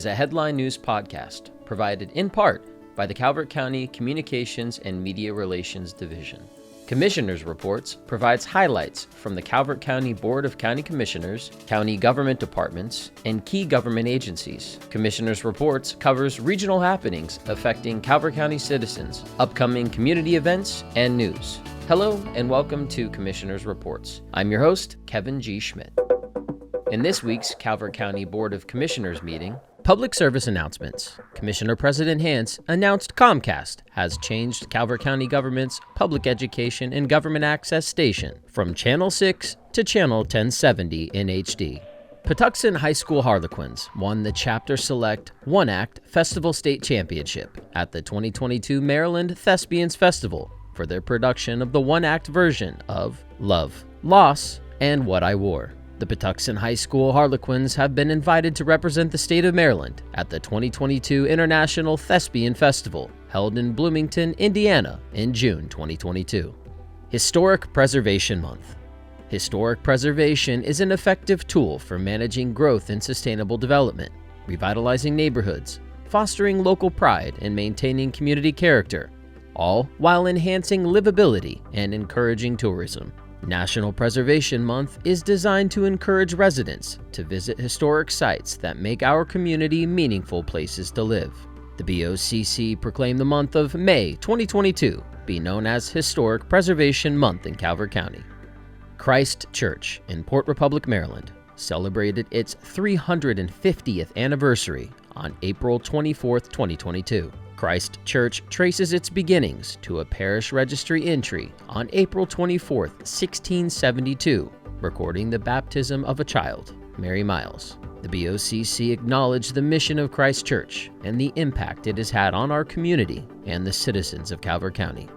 is a headline news podcast provided in part by the Calvert County Communications and Media Relations Division. Commissioners Reports provides highlights from the Calvert County Board of County Commissioners, county government departments, and key government agencies. Commissioners Reports covers regional happenings affecting Calvert County citizens, upcoming community events, and news. Hello and welcome to Commissioners Reports. I'm your host, Kevin G. Schmidt. In this week's Calvert County Board of Commissioners meeting, public service announcements. Commissioner President Hance announced Comcast has changed Calvert County government's public education and government access station from Channel 6 to Channel 1070 in HD. Patuxent High School Harlequins won the Chapter Select One Act Festival State Championship at the 2022 Maryland Thespians Festival for their production of the one-act version of Love, Loss, and What I Wore. The Patuxent High School Harlequins have been invited to represent the state of Maryland at the 2022 International Thespian Festival, held in Bloomington, Indiana, in June 2022. Historic Preservation Month. Historic preservation is an effective tool for managing growth and sustainable development, revitalizing neighborhoods, fostering local pride, and maintaining community character, all while enhancing livability and encouraging tourism. National Preservation Month is designed to encourage residents to visit historic sites that make our community meaningful places to live. The BOCC proclaimed the month of May 2022 be known as Historic Preservation Month in Calvert County. Christ Church in Port Republic, Maryland celebrated its 350th anniversary on April 24, 2022. Christ Church traces its beginnings to a parish registry entry on April 24, 1672, recording the baptism of a child, Mary Miles. The BOCC acknowledged the mission of Christ Church and the impact it has had on our community and the citizens of Calvert County.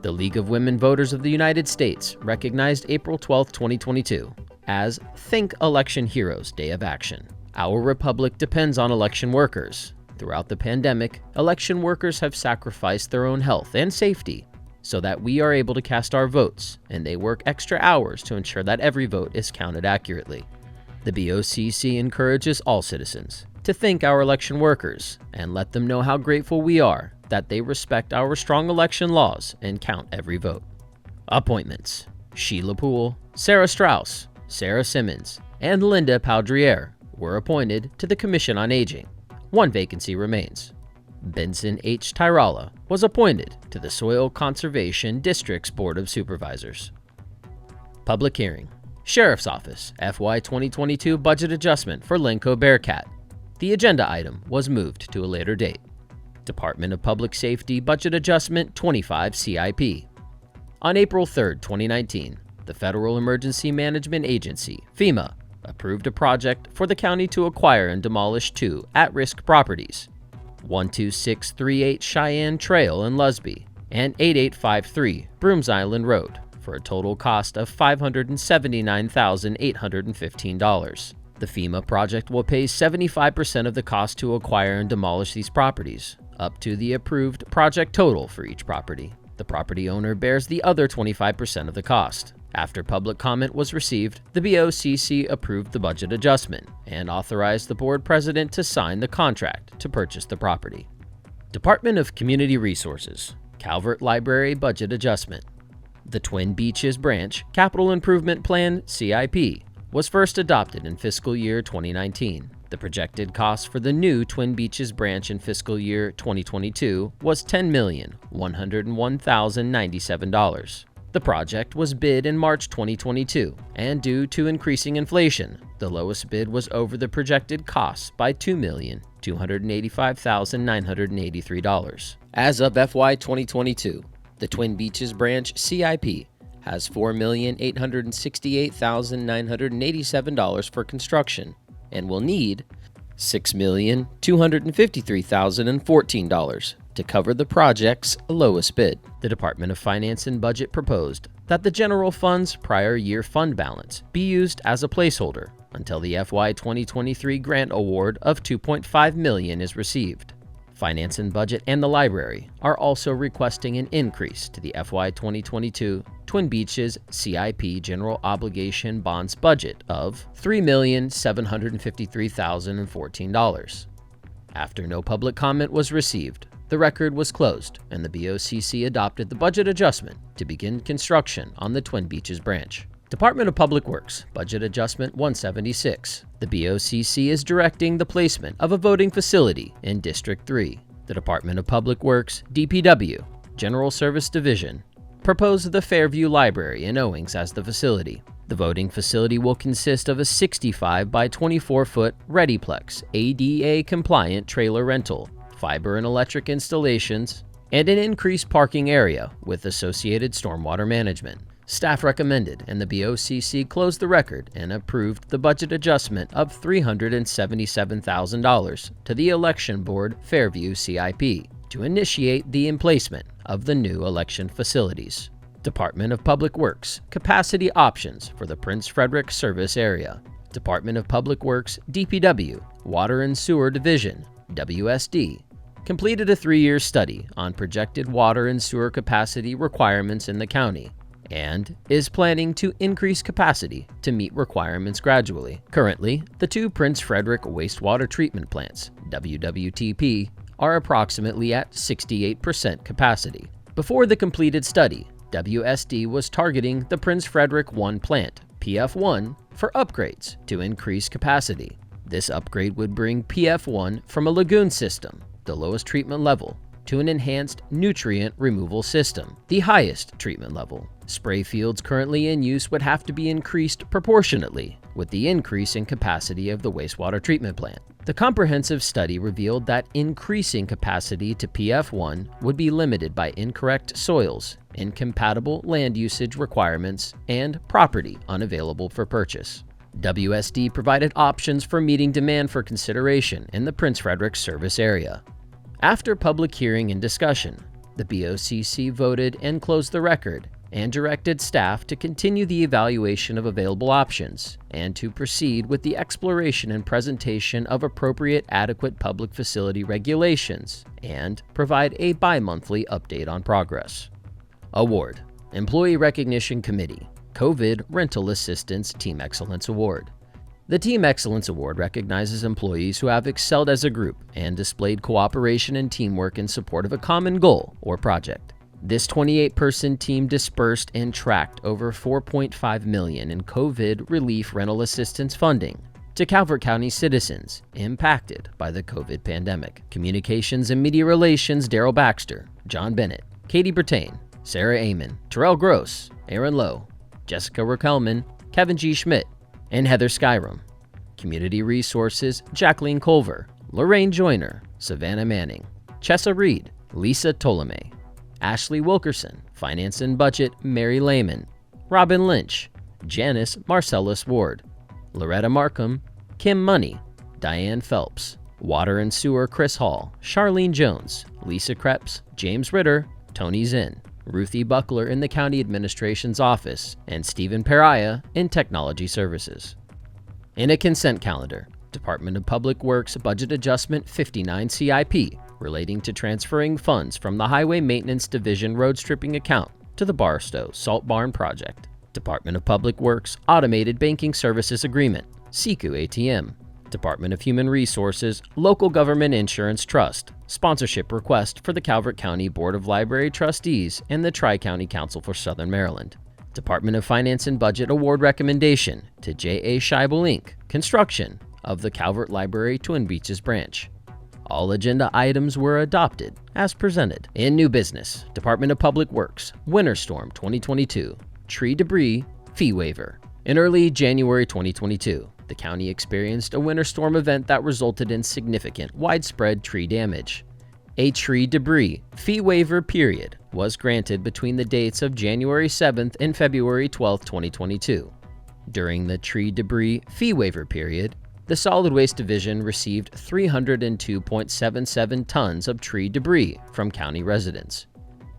The League of Women Voters of the United States recognized April 12, 2022 as Think Election Heroes Day of Action. Our republic depends on election workers. Throughout the pandemic, election workers have sacrificed their own health and safety so that we are able to cast our votes, and they work extra hours to ensure that every vote is counted accurately. The BOCC encourages all citizens to thank our election workers and let them know how grateful we are that they respect our strong election laws and count every vote. Appointments. Sheila Poole, Sarah Strauss, Sarah Simmons, and Linda Poudriere were appointed to the Commission on Aging. One vacancy remains. Benson H. Tyrala was appointed to the Soil Conservation District's Board of Supervisors. Public hearing. Sheriff's Office FY 2022 budget adjustment for Lenco Bearcat. The agenda item was moved to a later date. Department of Public Safety budget adjustment 25 CIP. On April 3, 2019, the Federal Emergency Management Agency, FEMA, approved a project for the county to acquire and demolish two at-risk properties, 12638 Cheyenne Trail in Lusby and 8853 Brooms Island Road, for a total cost of $579,815. The FEMA project will pay 75% of the cost to acquire and demolish these properties, up to the approved project total for each property. The property owner bears the other 25% of the cost. After public comment was received, the BOCC approved the budget adjustment and authorized the board president to sign the contract to purchase the property. Department of Community Resources, Calvert Library budget adjustment. The Twin Beaches Branch Capital Improvement Plan CIP was first adopted in fiscal year 2019. The projected cost for the new Twin Beaches branch in fiscal year 2022 was $10,101,097. The project was bid in March 2022, and due to increasing inflation, the lowest bid was over the projected costs by $2,285,983. As of FY 2022, the Twin Beaches Branch CIP has $4,868,987 for construction and will need $6,253,014 to cover the project's lowest bid. The Department of Finance and Budget proposed that the general fund's prior year fund balance be used as a placeholder until the FY 2023 grant award of $2.5 million is received. Finance and Budget and the library are also requesting an increase to the FY 2022 Twin Beaches CIP General Obligation Bonds budget of $3,753,014. After no public comment was received, the record was closed and the BOCC adopted the budget adjustment to begin construction on the Twin Beaches branch. Department of Public Works, Budget Adjustment 176. The BOCC is directing the placement of a voting facility in District 3. The Department of Public Works, DPW, General Service Division, proposed the Fairview Library in Owings as the facility. The voting facility will consist of a 65 by 24-foot Readyplex ADA-compliant trailer rental, fiber and electric installations, and an increased parking area with associated stormwater management. Staff recommended, and the BOCC closed the record and approved the budget adjustment of $377,000 to the Election Board Fairview CIP to initiate the emplacement of the new election facilities. Department of Public Works, Capacity Options for the Prince Frederick Service Area. Department of Public Works, DPW, Water and Sewer Division, WSD, completed a 3-year study on projected water and sewer capacity requirements in the county, and is planning to increase capacity to meet requirements gradually. Currently, the 2 Prince Frederick wastewater treatment plants, WWTP, are approximately at 68% capacity. Before the completed study, WSD was targeting the Prince Frederick 1 plant, PF1, for upgrades to increase capacity. This upgrade would bring PF1 from a lagoon system, the lowest treatment level, to an enhanced nutrient removal system, the highest treatment level. Spray fields currently in use would have to be increased proportionately with the increase in capacity of the wastewater treatment plant. The comprehensive study revealed that increasing capacity to PF1 would be limited by incorrect soils, incompatible land usage requirements, and property unavailable for purchase. WSD provided options for meeting demand for consideration in the Prince Frederick service area. After public hearing and discussion, the BOCC voted and closed the record and directed staff to continue the evaluation of available options and to proceed with the exploration and presentation of appropriate adequate public facility regulations and provide a bi-monthly update on progress. Award: Employee Recognition Committee, COVID Rental Assistance Team Excellence Award. The Team Excellence Award recognizes employees who have excelled as a group and displayed cooperation and teamwork in support of a common goal or project. This 28-person team dispersed and tracked over $4.5 million in COVID relief rental assistance funding to Calvert County citizens impacted by the COVID pandemic. Communications and Media Relations: Daryl Baxter, John Bennett, Katie Bertain, Sarah Amon, Terrell Gross, Aaron Lowe, Jessica Rickelman, Kevin G. Schmidt, and Heather Skyrum. Community Resources: Jacqueline Culver, Lorraine Joyner, Savannah Manning, Chessa Reed, Lisa Ptolemy, Ashley Wilkerson. Finance and Budget: Mary Lehman, Robin Lynch, Janice Marcellus Ward, Loretta Markham, Kim Money, Diane Phelps. Water and Sewer: Chris Hall, Charlene Jones, Lisa Krebs, James Ritter, Tony Zinn, Ruthie Buckler in the County Administration's Office, and Stephen Pariah in Technology Services. In a consent calendar, Department of Public Works Budget Adjustment 59 CIP relating to transferring funds from the Highway Maintenance Division road stripping account to the Barstow Salt Barn Project. Department of Public Works Automated Banking Services Agreement, SECU ATM. Department of Human Resources Local Government Insurance Trust sponsorship request for the Calvert County Board of Library Trustees and the Tri-County Council for Southern Maryland. Department of Finance and Budget award recommendation to J.A. Scheibel Inc. Construction of the Calvert Library Twin Beaches branch. All agenda items were adopted as presented. In new business, Department of Public Works Winter Storm 2022 Tree Debris Fee Waiver. In early January 2022, the county experienced a winter storm event that resulted in significant widespread tree damage. A tree debris fee waiver period was granted between the dates of January 7th and February 12th, 2022. During the tree debris fee waiver period, the Solid Waste Division received 302.77 tons of tree debris from county residents.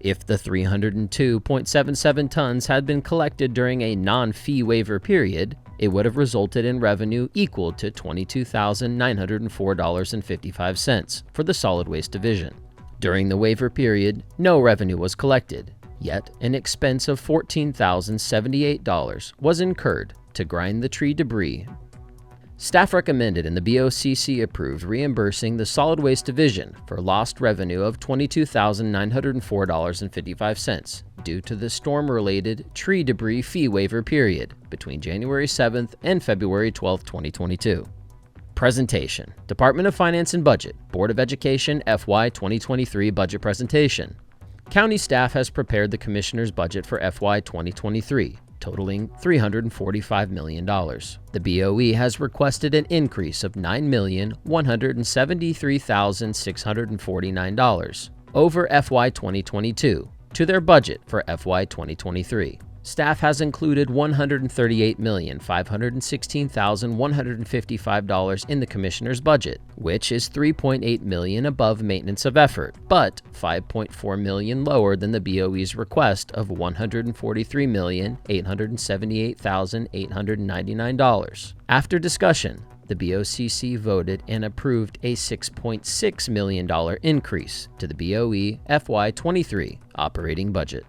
If the 302.77 tons had been collected during a non-fee waiver period, it would have resulted in revenue equal to $22,904.55 for the Solid Waste Division. During the waiver period, no revenue was collected, yet an expense of $14,078 was incurred to grind the tree debris. Staff recommended and the BOCC approved reimbursing the Solid Waste Division for lost revenue of $22,904.55 due to the storm-related tree debris fee waiver period between January 7th and February 12th, 2022. Presentation: Department of Finance and Budget, Board of Education FY 2023 Budget Presentation. County staff has prepared the Commissioner's budget for FY 2023, totaling $345 million. The BOE has requested an increase of $9,173,649 over FY 2022 to their budget for FY 2023. Staff has included $138,516,155 in the Commissioner's budget, which is $3.8 million above maintenance of effort, but $5.4 million lower than the BOE's request of $143,878,899. After discussion, the BOCC voted and approved a $6.6 million increase to the BOE FY 23 operating budget.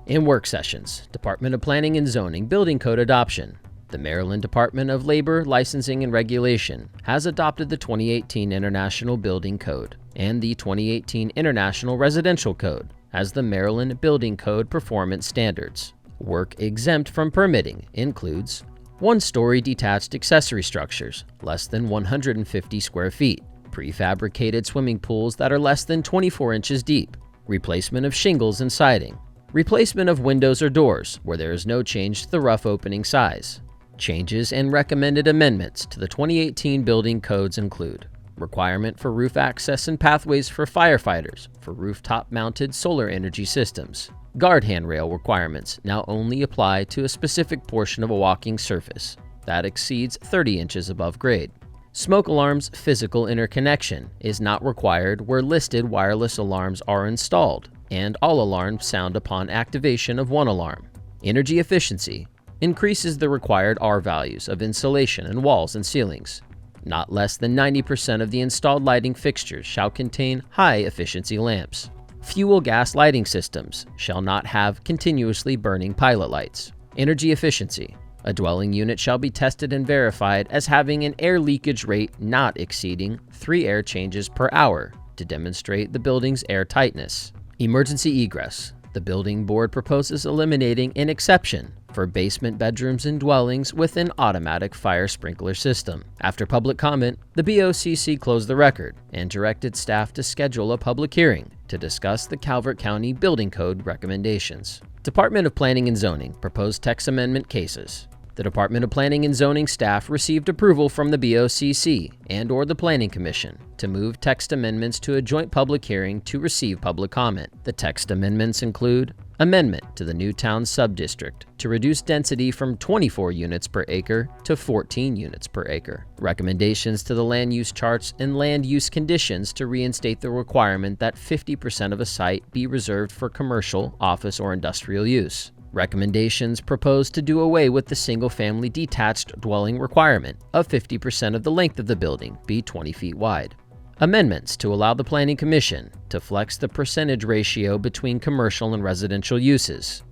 In work sessions, Department of Planning and Zoning Building Code adoption. The Maryland Department of Labor, Licensing and Regulation has adopted the 2018 International Building Code and the 2018 International Residential Code as the Maryland Building Code performance standards. Work exempt from permitting includes one-story detached accessory structures less than 150 square feet, prefabricated swimming pools that are less than 24 inches deep, replacement of shingles and siding, replacement of windows or doors where there is no change to the rough opening size. Changes and recommended amendments to the 2018 building codes include requirement for roof access and pathways for firefighters for rooftop-mounted solar energy systems. Guard handrail requirements now only apply to a specific portion of a walking surface that exceeds 30 inches above grade. Smoke alarms physical interconnection is not required where listed wireless alarms are installed, and all alarms sound upon activation of one alarm. Energy efficiency increases the required R values of insulation in walls and ceilings. Not less than 90% of the installed lighting fixtures shall contain high-efficiency lamps. Fuel gas lighting systems shall not have continuously burning pilot lights. Energy efficiency. A dwelling unit shall be tested and verified as having an air leakage rate not exceeding 3 air changes per hour to demonstrate the building's air tightness. Emergency egress. The building board proposes eliminating an exception for basement bedrooms and dwellings with an automatic fire sprinkler system. After public comment, the BOCC closed the record and directed staff to schedule a public hearing to discuss the Calvert County Building Code recommendations. Department of Planning and Zoning proposed text amendment cases. The Department of Planning and Zoning staff received approval from the BOCC and/or the Planning Commission to move text amendments to a joint public hearing to receive public comment. The text amendments include amendment to the Newtown subdistrict to reduce density from 24 units per acre to 14 units per acre. Recommendations to the land use charts and land use conditions to reinstate the requirement that 50% of a site be reserved for commercial, office, or industrial use. Recommendations proposed to do away with the single-family detached dwelling requirement of 50% of the length of the building be 20 feet wide. Amendments to allow the Planning Commission to flex the percentage ratio between commercial and residential uses.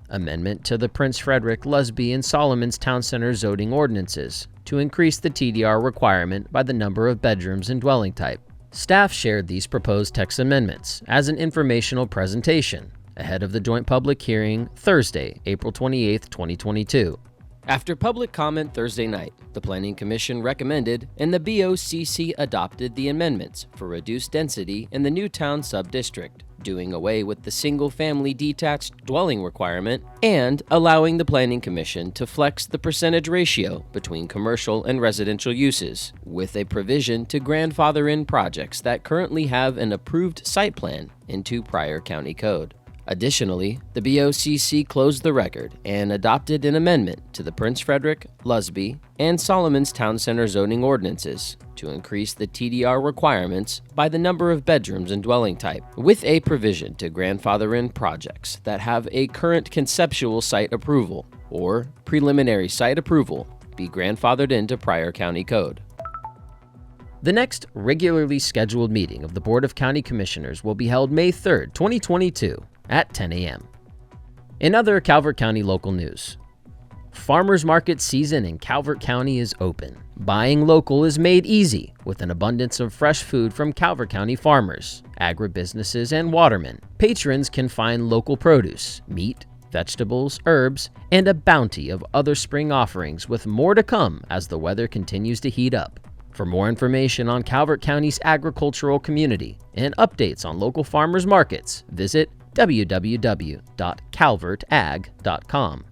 Amendment to the Prince Frederick, Lusby, and Solomon's Town Center zoning ordinances to increase the TDR requirement by the number of bedrooms and dwelling type. Staff shared these proposed text amendments as an informational presentation ahead of the joint public hearing Thursday, April 28, 2022. After public comment Thursday night, the Planning Commission recommended and the BOCC adopted the amendments for reduced density in the Newtown subdistrict, doing away with the single-family detached dwelling requirement and allowing the Planning Commission to flex the percentage ratio between commercial and residential uses, with a provision to grandfather in projects that currently have an approved site plan into prior county code. Additionally, the BOCC closed the record and adopted an amendment to the Prince Frederick, Lusby, and Solomon's Town Center zoning ordinances to increase the TDR requirements by the number of bedrooms and dwelling type, with a provision to grandfather in projects that have a current conceptual site approval or preliminary site approval be grandfathered into prior county code. The next regularly scheduled meeting of the Board of County Commissioners will be held May 3, 2022 at 10 a.m. In other Calvert County local news, farmers market season in Calvert County is open. Buying local is made easy with an abundance of fresh food from Calvert County farmers, agribusinesses, and watermen. Patrons can find local produce, meat, vegetables, herbs, and a bounty of other spring offerings, with more to come as the weather continues to heat up. For more information on Calvert County's agricultural community and updates on local farmers markets, visit www.calvertag.com.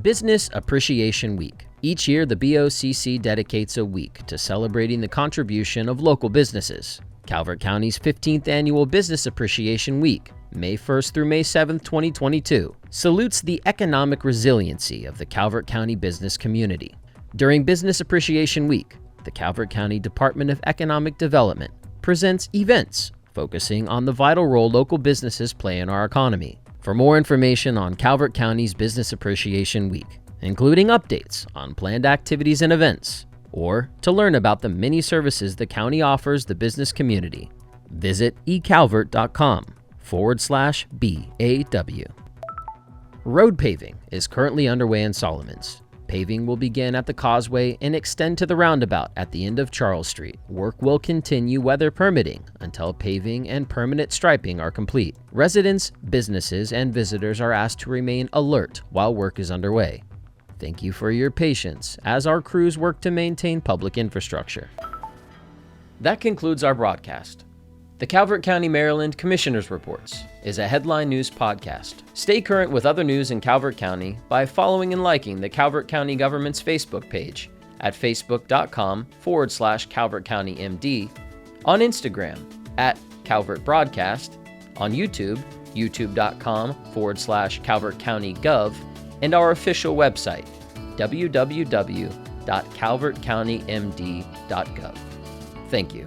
Business Appreciation Week. Each year, the BOCC dedicates a week to celebrating the contribution of local businesses. Calvert County's 15th Annual Business Appreciation Week, May 1st through May 7th, 2022, salutes the economic resiliency of the Calvert County business community. During Business Appreciation Week, the Calvert County Department of Economic Development presents events focusing on the vital role local businesses play in our economy. For more information on Calvert County's Business Appreciation Week, including updates on planned activities and events, or to learn about the many services the county offers the business community, visit ecalvert.com/BAW. Road paving is currently underway in Solomons. Paving will begin at the causeway and extend to the roundabout at the end of Charles Street. Work will continue weather permitting until paving and permanent striping are complete. Residents, businesses, and visitors are asked to remain alert while work is underway. Thank you for your patience as our crews work to maintain public infrastructure. That concludes our broadcast. The Calvert County, Maryland Commissioners Reports is a headline news podcast. Stay current with other news in Calvert County by following and liking the Calvert County government's Facebook page at facebook.com/Calvert County MD, on Instagram at Calvert Broadcast, on YouTube, youtube.com/Calvert County Gov, and our official website, www.calvertcountymd.gov. Thank you.